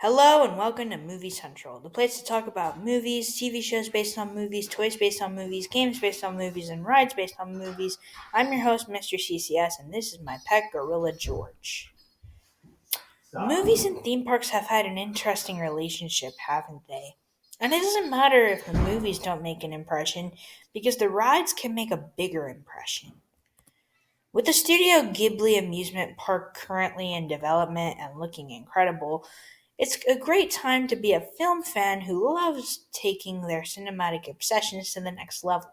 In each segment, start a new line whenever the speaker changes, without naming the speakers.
Hello and welcome to Movie Central, the place to talk about movies, TV shows based on movies, toys based on movies, games based on movies, and rides based on movies. I'm your host, Mr. CCS, and this is my pet gorilla, George. Movies and theme parks have had an interesting relationship, haven't they? And it doesn't matter if the movies don't make an impression, because the rides can make a bigger impression. With the Studio Ghibli amusement park currently in development and looking incredible, it's a great time to be a film fan who loves taking their cinematic obsessions to the next level.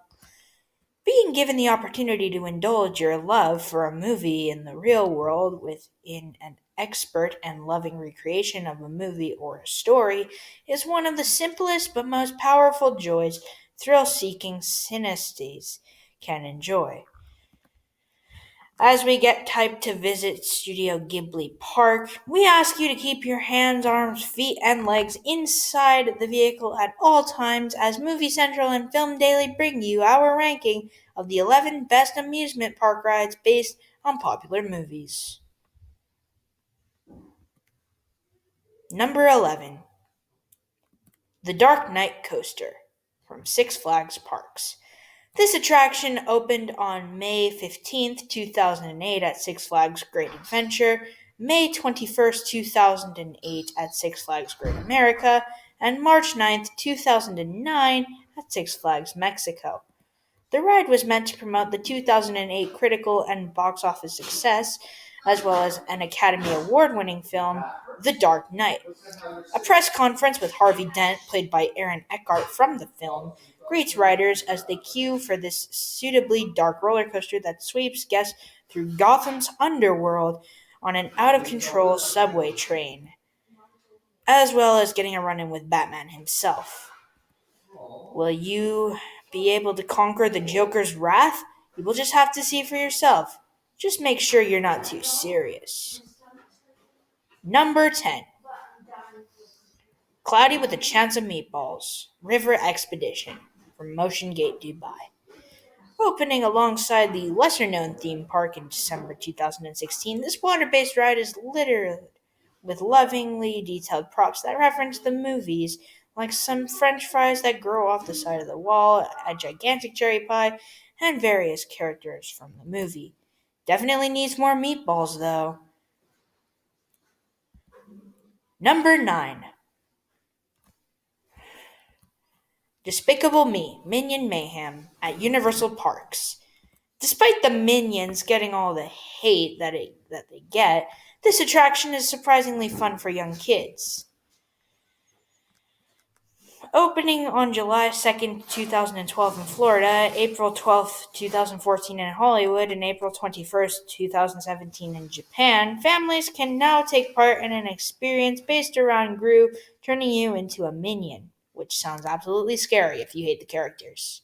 Being given the opportunity to indulge your love for a movie in the real world within an expert and loving recreation of a movie or a story is one of the simplest but most powerful joys thrill-seeking cinesthetes can enjoy. As we get typed to visit Studio Ghibli Park, we ask you to keep your hands, arms, feet, and legs inside the vehicle at all times as Movie Central and Film Daily bring you our ranking of the 11 best amusement park rides based on popular movies. Number 11. The Dark Knight Coaster from Six Flags Parks. This attraction opened on May 15th, 2008 at Six Flags Great Adventure, May 21st, 2008 at Six Flags Great America, and March 9th, 2009 at Six Flags Mexico. The ride was meant to promote the 2008 critical and box office success, as well as an Academy Award-winning film, The Dark Knight. A press conference with Harvey Dent, played by Aaron Eckhart from the film, greets riders as they queue for this suitably dark roller coaster that sweeps guests through Gotham's underworld on an out-of-control subway train, as well as getting a run-in with Batman himself. Will you be able to conquer the Joker's wrath? You will just have to see for yourself. Just make sure you're not too serious. Number 10. Cloudy with a Chance of Meatballs, River Expedition from Motion Gate Dubai. Opening alongside the lesser-known theme park in December 2016, this water-based ride is littered with lovingly detailed props that reference the movies, like some french fries that grow off the side of the wall, a gigantic cherry pie, and various characters from the movie. Definitely needs more meatballs, though. Number 9. Despicable Me, Minion Mayhem at Universal Parks. Despite the Minions getting all the hate that they get, this attraction is surprisingly fun for young kids. Opening on July 2nd, 2012 in Florida, April 12th, 2014 in Hollywood, and April 21st, 2017 in Japan, families can now take part in an experience based around Gru turning you into a minion, which sounds absolutely scary if you hate the characters.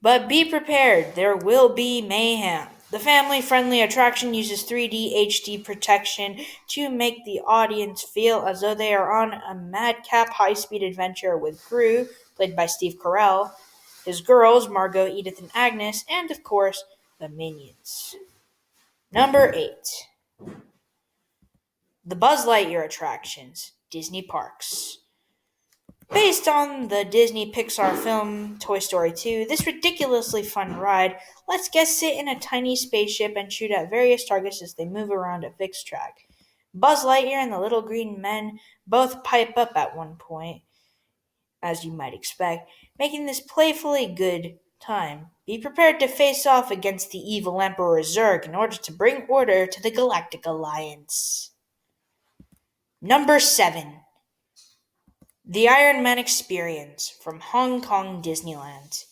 But be prepared, there will be mayhem. The family-friendly attraction uses 3D HD protection to make the audience feel as though they are on a madcap high-speed adventure with Gru, played by Steve Carell, his girls, Margot, Edith, and Agnes, and, of course, the Minions. Number 8. The Buzz Lightyear Attractions, Disney Parks. Based on the Disney Pixar film Toy Story 2, this ridiculously fun ride lets guests sit in a tiny spaceship and shoot at various targets as they move around a fixed track. Buzz Lightyear and the Little Green Men both pipe up at one point, as you might expect, making this playfully good time. Be prepared to face off against the evil Emperor Zurg in order to bring order to the Galactic Alliance. Number 7. The Iron Man Experience from Hong Kong Disneyland.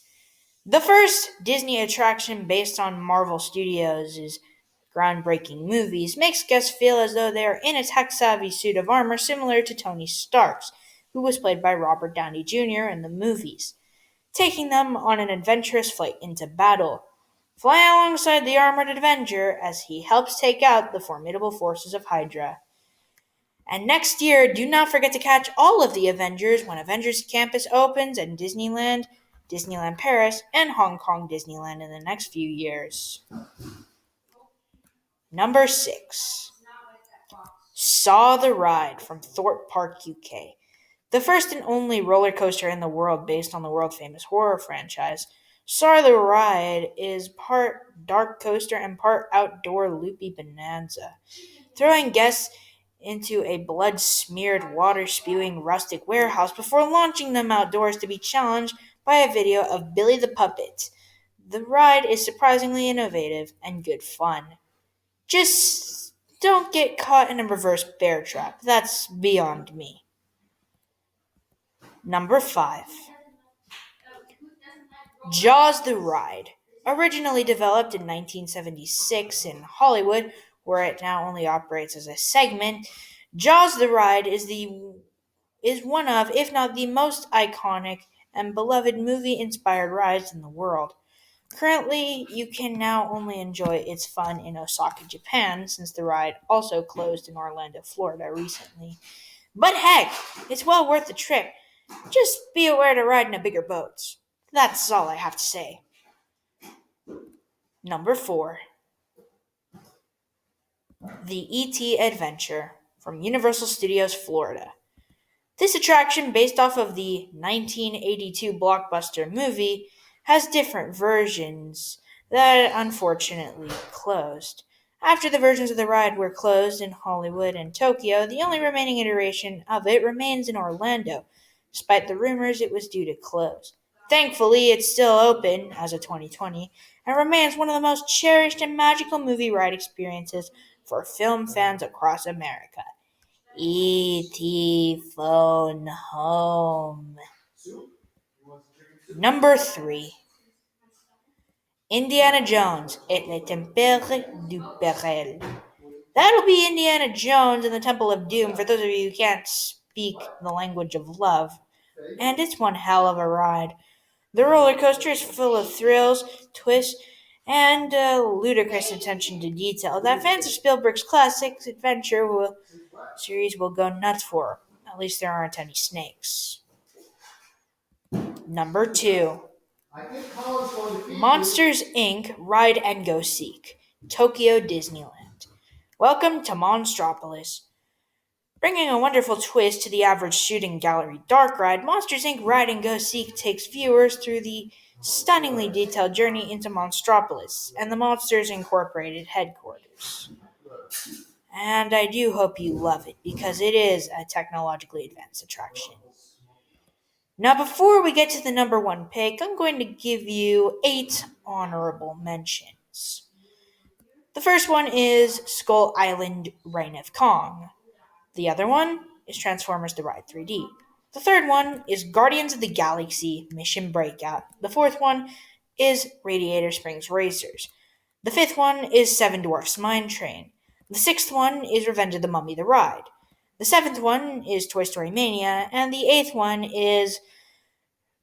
The first Disney attraction based on Marvel Studios' groundbreaking movies makes guests feel as though they are in a tech-savvy suit of armor similar to Tony Stark's, who was played by Robert Downey Jr. in the movies, taking them on an adventurous flight into battle. Fly alongside the armored Avenger as he helps take out the formidable forces of Hydra. And next year, do not forget to catch all of the Avengers when Avengers Campus opens in Disneyland, Disneyland Paris, and Hong Kong Disneyland in the next few years. Number 6. Saw the Ride from Thorpe Park, UK. The first and only roller coaster in the world based on the world famous horror franchise. Saw the Ride is part dark coaster and part outdoor loopy bonanza, throwing guests into a blood smeared, water spewing rustic warehouse before launching them outdoors to be challenged by a video of Billy the Puppet. The ride is surprisingly innovative and good fun. Just don't get caught in a reverse bear trap. That's beyond me. Number 5. Jaws the Ride. Originally developed in 1976 in Hollywood, where it now only operates as a segment, Jaws the Ride is one of, if not the most iconic and beloved movie-inspired rides in the world. Currently, you can now only enjoy its fun in Osaka, Japan, since the ride also closed in Orlando, Florida recently. But heck, it's well worth the trip. Just be aware to ride in a bigger boat. That's all I have to say. Number 4. The E.T. Adventure from Universal Studios, Florida. This attraction, based off of the 1982 blockbuster movie, has different versions that unfortunately closed. After the versions of the ride were closed in Hollywood and Tokyo, the only remaining iteration of it remains in Orlando, despite the rumors it was due to close. Thankfully, it's still open as of 2020 and remains one of the most cherished and magical movie ride experiences for film fans across America. E.T. Phone Home. Number 3. Indiana Jones et le Temple du Peril. That'll be Indiana Jones and the Temple of Doom for those of you who can't speak the language of love. And it's one hell of a ride. The roller coaster is full of thrills, twists, and ludicrous attention to detail that fans of Spielberg's classic adventure series will go nuts for. At least there aren't any snakes. Number 2. Monsters, Inc. Ride and Go Seek. Tokyo Disneyland. Welcome to Monstropolis. Bringing a wonderful twist to the average shooting gallery dark ride, Monsters, Inc. Ride and Go Seek takes viewers through the stunningly detailed journey into Monstropolis and the Monsters Incorporated headquarters. And I do hope you love it, because it is a technologically advanced attraction. Now, before we get to the number 1 pick, I'm going to give you 8 honorable mentions. The first one is Skull Island Reign of Kong. The other one is Transformers The Ride 3D. The third one is Guardians of the Galaxy Mission Breakout. The fourth one is Radiator Springs Racers. The fifth one is Seven Dwarfs Mine Train. The sixth one is Revenge of the Mummy The Ride. The seventh one is Toy Story Mania. And the eighth one is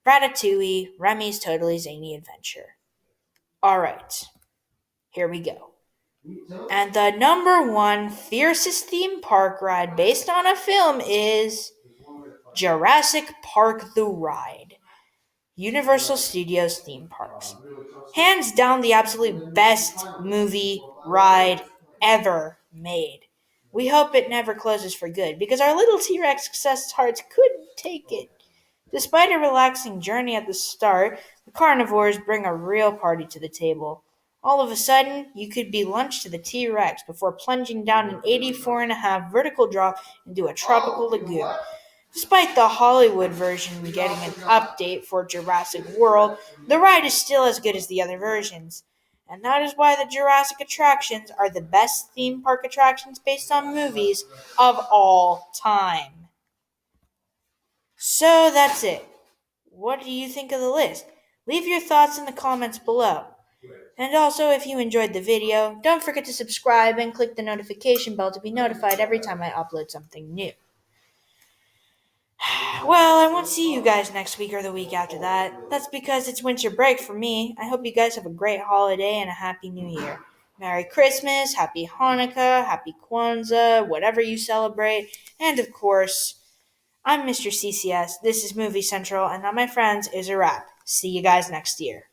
Ratatouille, Remy's Totally Zany Adventure. Alright, here we go. And the number 1 fiercest theme park ride based on a film is Jurassic Park The Ride. Universal Studios theme parks. Hands down the absolute best movie ride ever made. We hope it never closes for good, because our little T-Rex success hearts couldn't take it. Despite a relaxing journey at the start, the carnivores bring a real party to the table. All of a sudden, you could be lunch to the T-Rex before plunging down an 84.5 vertical drop into a tropical lagoon. Despite the Hollywood version getting an update for Jurassic World, the ride is still as good as the other versions. And that is why the Jurassic attractions are the best theme park attractions based on movies of all time. So that's it. What do you think of the list? Leave your thoughts in the comments below. And also, if you enjoyed the video, don't forget to subscribe and click the notification bell to be notified every time I upload something new. Well, I won't see you guys next week or the week after that. That's because it's winter break for me. I hope you guys have a great holiday and a happy new year. Merry Christmas, Happy Hanukkah, Happy Kwanzaa, whatever you celebrate. And of course, I'm Mr. CCS. This is Movie Central, and that, my friends, is a wrap. See you guys next year.